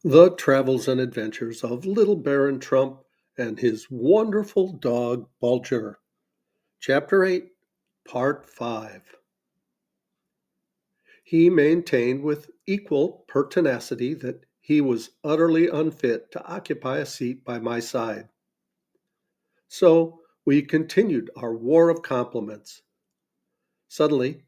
The Travels and Adventures of Little Baron Trump and His Wonderful Dog Bulger. Chapter 8, Part 5. He maintained with equal pertinacity that he was utterly unfit to occupy a seat by my side. So we continued our war of compliments. Suddenly,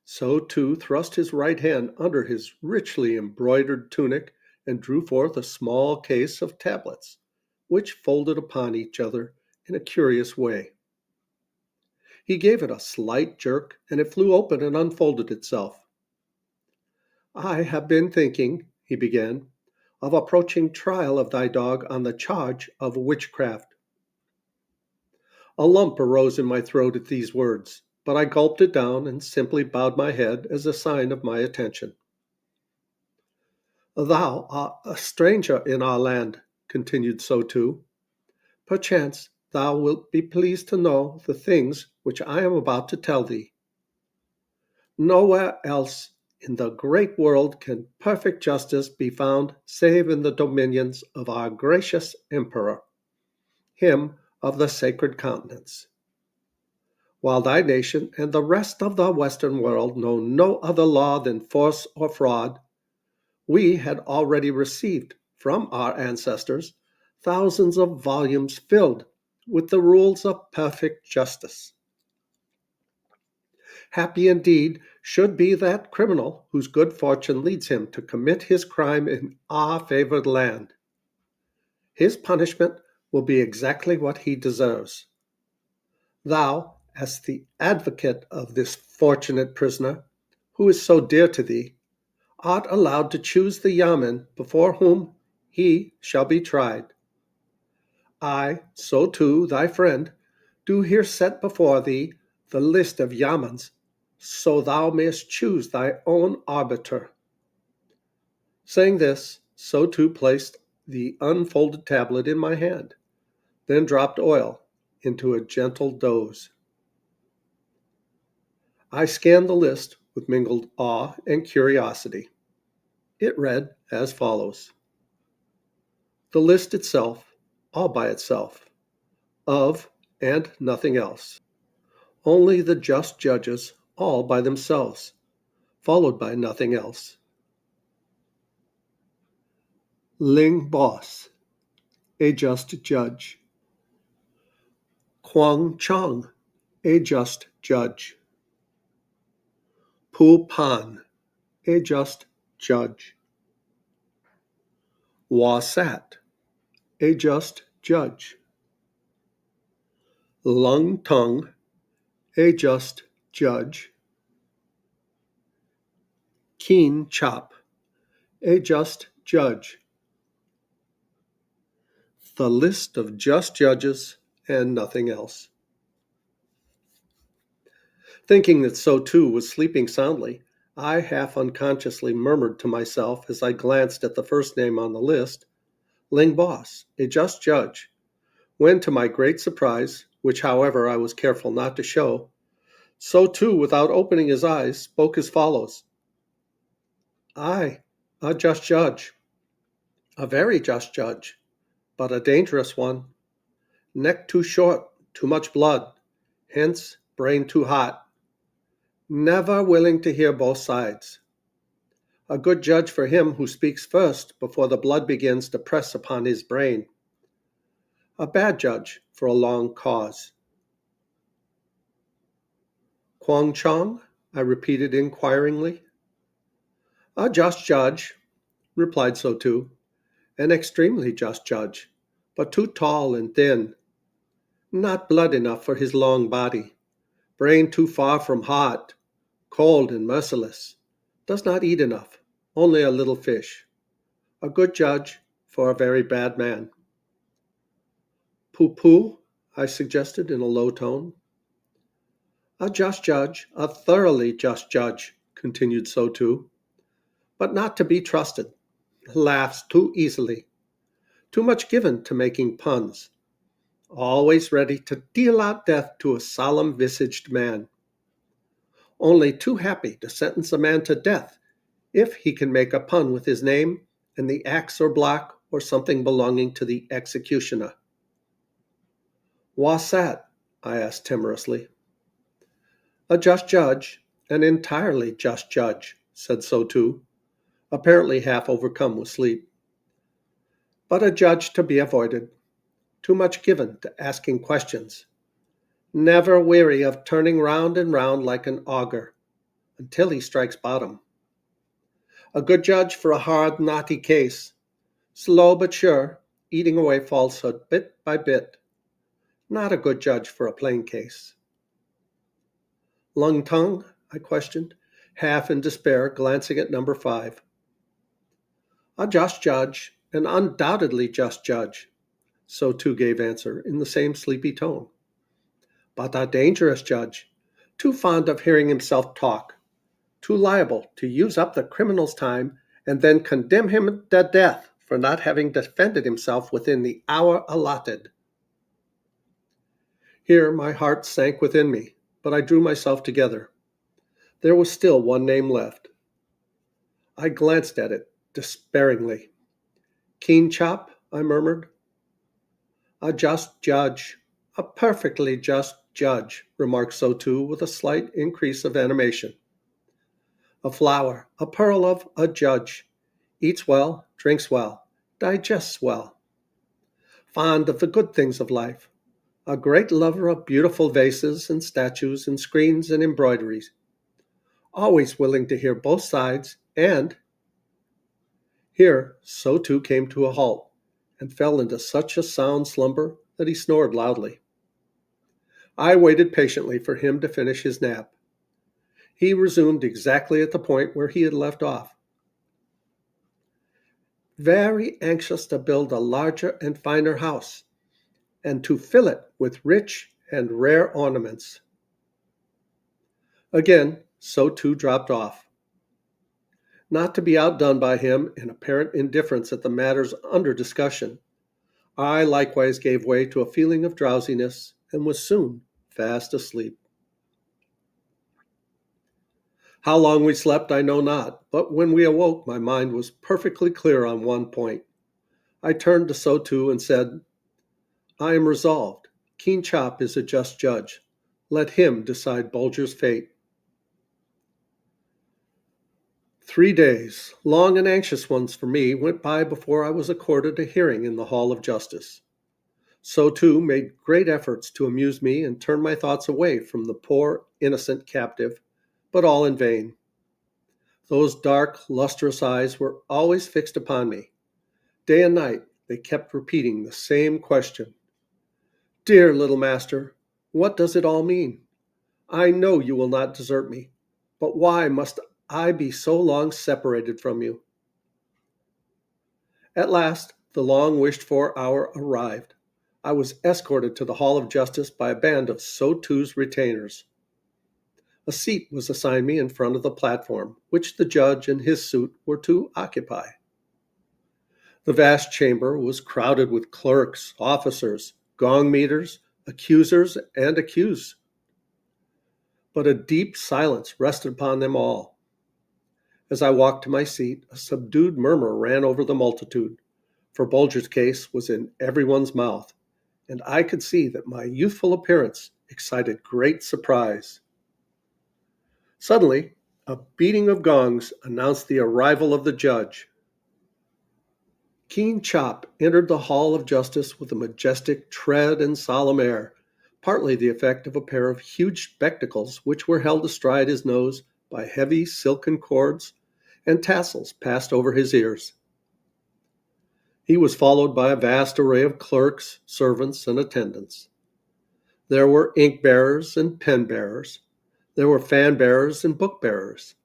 So too thrust his right hand under his richly embroidered tunic and drew forth a small case of tablets, which folded upon each other in a curious way. He gave it a slight jerk, and it flew open and unfolded itself. I have been thinking, he began, of approaching trial of thy dog on the charge of witchcraft. A lump arose in my throat at these words, but I gulped it down and simply bowed my head as a sign of my attention. Thou art a stranger in our land, continued Sotu. Perchance thou wilt be pleased to know the things which I am about to tell thee. Nowhere else in the great world can perfect justice be found save in the dominions of our gracious emperor, him of the sacred countenance. While thy nation and the rest of the Western world know no other law than force or fraud, we had already received from our ancestors thousands of volumes filled with the rules of perfect justice. Happy indeed should be that criminal whose good fortune leads him to commit his crime in our favored land. His punishment will be exactly what he deserves. Thou, as the advocate of this fortunate prisoner, who is so dear to thee, art allowed to choose the Yamen before whom he shall be tried. I, so too, thy friend, do here set before thee the list of Yamens, so thou mayest choose thy own arbiter. Saying this, so too placed the unfolded tablet in my hand, then dropped oil into a gentle doze. I scanned the list with mingled awe and curiosity. It read as follows: the list itself, all by itself, of and nothing else. Only the just judges, all by themselves, followed by nothing else. Ling Bos, a just judge. Kwang Chang, a just judge. Pu Pan, a just judge. Wa Sat, a just judge. Lung Tung, a just judge. Keen Chop, a just judge. The list of just judges and nothing else. Thinking that So too was sleeping soundly, I half unconsciously murmured to myself as I glanced at the first name on the list, Ling Bos, a just judge, when to my great surprise, which however I was careful not to show, So too, without opening his eyes, spoke as follows: I, a just judge, a very just judge, but a dangerous one. Neck too short, too much blood, hence brain too hot. Never willing to hear both sides. A good judge for him who speaks first before the blood begins to press upon his brain. A bad judge for a long cause. Kwang Chong? I repeated inquiringly. A just judge, replied So too. An extremely just judge, but too tall and thin. Not blood enough for his long body. Brain too far from heart. Cold and merciless. Does not eat enough, only a little fish. A good judge for a very bad man. Poo-poo, I suggested in a low tone. A just judge, a thoroughly just judge, continued So too, but not to be trusted. Laughs too easily. Too much given to making puns. Always ready to deal out death to a solemn-visaged man. Only too happy to sentence a man to death if he can make a pun with his name and the axe or block or something belonging to the executioner. What's that? I asked timorously. A just judge, an entirely just judge, said Sotu, apparently half overcome with sleep. But a judge to be avoided, too much given to asking questions, never weary of turning round and round like an auger until he strikes bottom. A good judge for a hard, knotty case, slow but sure, eating away falsehood bit by bit. Not a good judge for a plain case. Lung tongue? I questioned, half in despair, glancing at number 5. A just judge, an undoubtedly just judge, Sotu gave answer in the same sleepy tone. But a dangerous judge, too fond of hearing himself talk, too liable to use up the criminal's time and then condemn him to death for not having defended himself within the hour allotted. Here my heart sank within me, but I drew myself together. There was still one name left. I glanced at it despairingly. Keen Chop, I murmured. A just judge, a perfectly just judge, remarked Sotu with a slight increase of animation. A flower, a pearl of a judge, eats well, drinks well, digests well. Fond of the good things of life, a great lover of beautiful vases and statues and screens and embroideries, always willing to hear both sides, and here Sotu came to a halt and fell into such a sound slumber that he snored loudly. I waited patiently for him to finish his nap. He resumed exactly at the point where he had left off. Very anxious to build a larger and finer house, and to fill it with rich and rare ornaments. Again, Sotu dropped off. Not to be outdone by him in apparent indifference at the matters under discussion, I likewise gave way to a feeling of drowsiness and was soon fast asleep. How long we slept I know not, but when we awoke my mind was perfectly clear on one point. I turned to Sotu and said, I am resolved. Keen Chop is a just judge. Let him decide Bulger's fate. 3 days, long and anxious ones for me, went by before I was accorded a hearing in the Hall of Justice. Sotu made great efforts to amuse me and turn my thoughts away from the poor, innocent captive, but all in vain. Those dark, lustrous eyes were always fixed upon me. Day and night they kept repeating the same question. Dear little master, what does it all mean? I know you will not desert me, but why must I be so long separated from you? At last, the long-wished-for hour arrived. I was escorted to the Hall of Justice by a band of Sotu's retainers. A seat was assigned me in front of the platform, which the judge and his suite were to occupy. The vast chamber was crowded with clerks, officers, gong meters, accusers, and accused. But a deep silence rested upon them all. As I walked to my seat, a subdued murmur ran over the multitude, for Bulger's case was in everyone's mouth, and I could see that my youthful appearance excited great surprise. Suddenly, a beating of gongs announced the arrival of the judge. Keen Chop entered the Hall of Justice with a majestic tread and solemn air, partly the effect of a pair of huge spectacles which were held astride his nose by heavy silken cords and tassels passed over his ears. He was followed by a vast array of clerks, servants, and attendants. There were ink bearers and pen bearers. There were fan bearers and book bearers.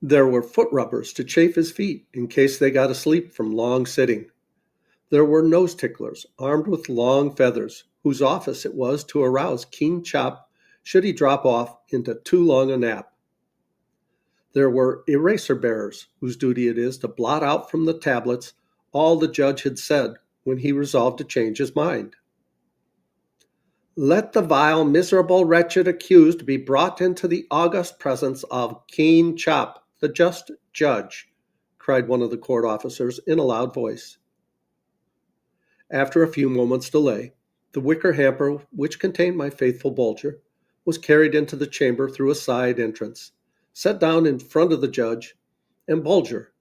There were foot rubbers to chafe his feet in case they got asleep from long sitting. There were nose ticklers armed with long feathers, whose office it was to arouse Keen Chop should he drop off into too long a nap. There were eraser bearers, whose duty it is to blot out from the tablets all the judge had said when he resolved to change his mind. Let the vile, miserable, wretched accused be brought into the august presence of Keen Chop, the just judge, cried one of the court officers in a loud voice. After a few moments' delay, the wicker hamper which contained my faithful Bulger was carried into the chamber through a side entrance, set down in front of the judge, and Bulger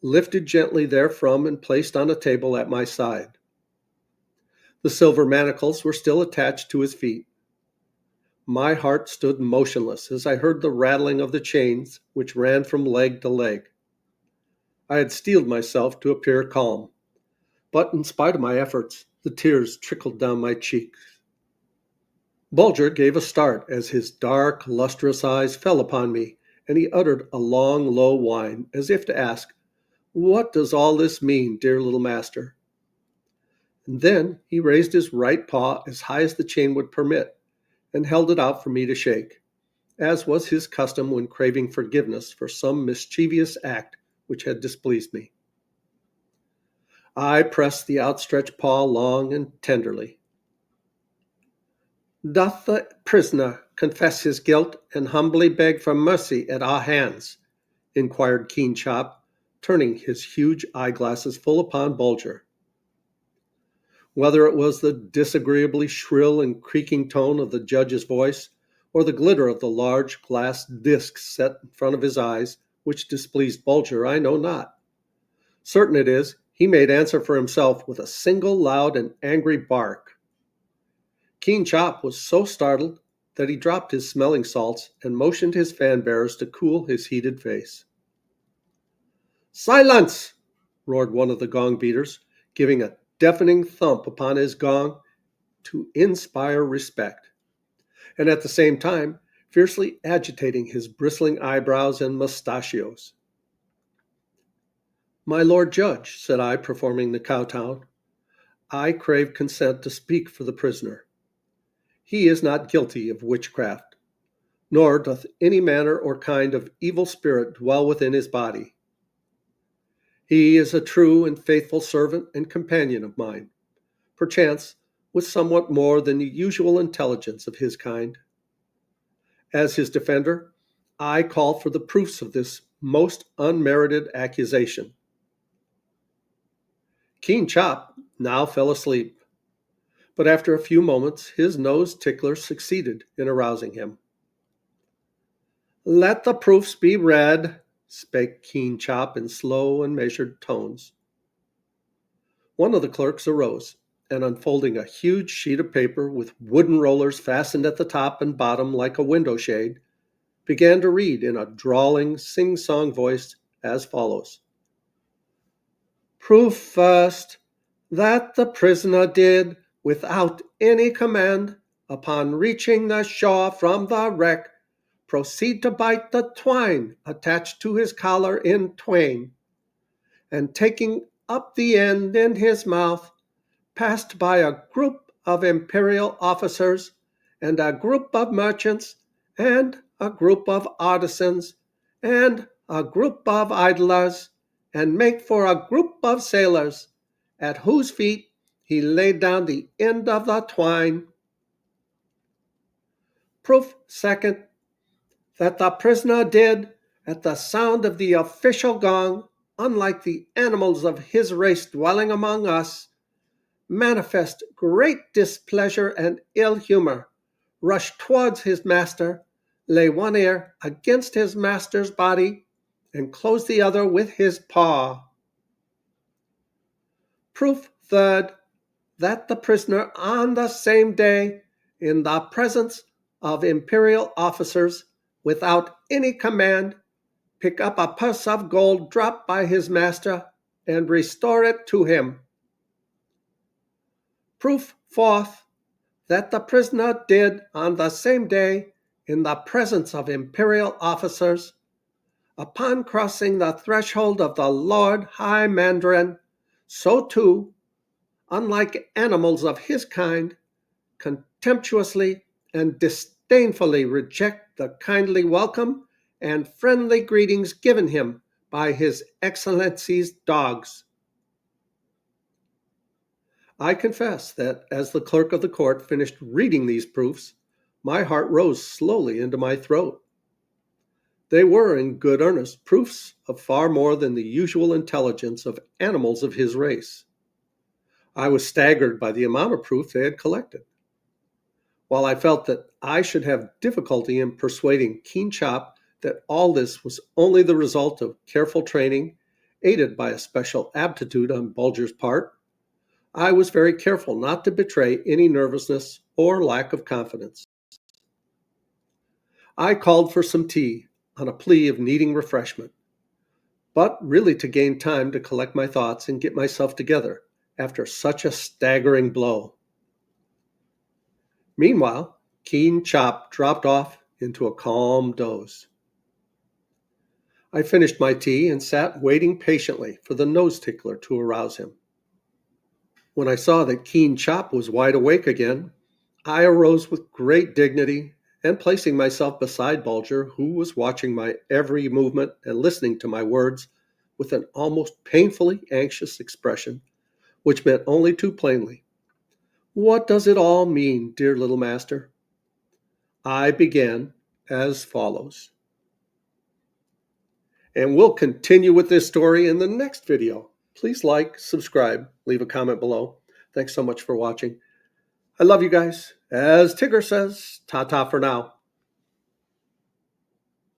lifted gently therefrom and placed on a table at my side. The silver manacles were still attached to his feet. My heart stood motionless as I heard the rattling of the chains which ran from leg to leg. I had steeled myself to appear calm, but in spite of my efforts, the tears trickled down my cheeks. Bulger gave a start as his dark, lustrous eyes fell upon me, and he uttered a long, low whine, as if to ask, "What does all this mean, dear little master?" And then he raised his right paw as high as the chain would permit, and held it out for me to shake, as was his custom when craving forgiveness for some mischievous act which had displeased me. I pressed the outstretched paw long and tenderly. "Doth the prisoner confess his guilt and humbly beg for mercy at our hands?" inquired Keen Chop, turning his huge eyeglasses full upon Bulger. Whether it was the disagreeably shrill and creaking tone of the judge's voice, or the glitter of the large glass discs set in front of his eyes, which displeased Bulger, I know not. Certain it is, he made answer for himself with a single loud and angry bark. Keen Chop was so startled that he dropped his smelling salts and motioned his fan bearers to cool his heated face. "Silence!" roared one of the gong beaters, giving a deafening thump upon his gong to inspire respect, and at the same time fiercely agitating his bristling eyebrows and mustachios. "My Lord Judge," said I, performing the kowtow, "I crave consent to speak for the prisoner. He is not guilty of witchcraft, nor doth any manner or kind of evil spirit dwell within his body. He is a true and faithful servant and companion of mine, perchance with somewhat more than the usual intelligence of his kind. As his defender, I call for the proofs of this most unmerited accusation." Keen Chop now fell asleep, but after a few moments his nose tickler succeeded in arousing him. "Let the proofs be read," spake Keen Chop in slow and measured tones. One of the clerks arose, and unfolding a huge sheet of paper with wooden rollers fastened at the top and bottom like a window shade, began to read in a drawling, sing-song voice as follows. "Proof first, that the prisoner did, without any command, upon reaching the shore from the wreck, proceed to bite the twine attached to his collar in twain, and taking up the end in his mouth, passed by a group of imperial officers, and a group of merchants, and a group of artisans, and a group of idlers, and make for a group of sailors, at whose feet he laid down the end of the twine. Proof second, that the prisoner did, at the sound of the official gong, unlike the animals of his race dwelling among us, manifest great displeasure and ill humor, rush towards his master, lay one ear against his master's body, and close the other with his paw. Proof third, that the prisoner on the same day, in the presence of imperial officers, without any command, pick up a purse of gold dropped by his master and restore it to him. Proof fourth, that the prisoner did on the same day, in the presence of imperial officers, upon crossing the threshold of the Lord High Mandarin, so too, unlike animals of his kind, contemptuously and disdainfully reject the kindly welcome and friendly greetings given him by His Excellency's dogs. I confess that as the clerk of the court finished reading these proofs, my heart rose slowly into my throat. They were, in good earnest, proofs of far more than the usual intelligence of animals of his race. I was staggered by the amount of proof they had collected. While I felt that I should have difficulty in persuading Keen Chop that all this was only the result of careful training, aided by a special aptitude on Bulger's part, I was very careful not to betray any nervousness or lack of confidence. I called for some tea on a plea of needing refreshment, but really to gain time to collect my thoughts and get myself together after such a staggering blow. Meanwhile, Keen Chop dropped off into a calm doze. I finished my tea and sat waiting patiently for the nose tickler to arouse him. When I saw that Keen Chop was wide awake again, I arose with great dignity and, placing myself beside Bulger, who was watching my every movement and listening to my words with an almost painfully anxious expression, which meant only too plainly, "What does it all mean, dear little master?" I began as follows. And we'll continue with this story in the next video. Please like, subscribe, leave a comment below. Thanks so much for watching. I love you guys. As Tigger says, ta-ta for now.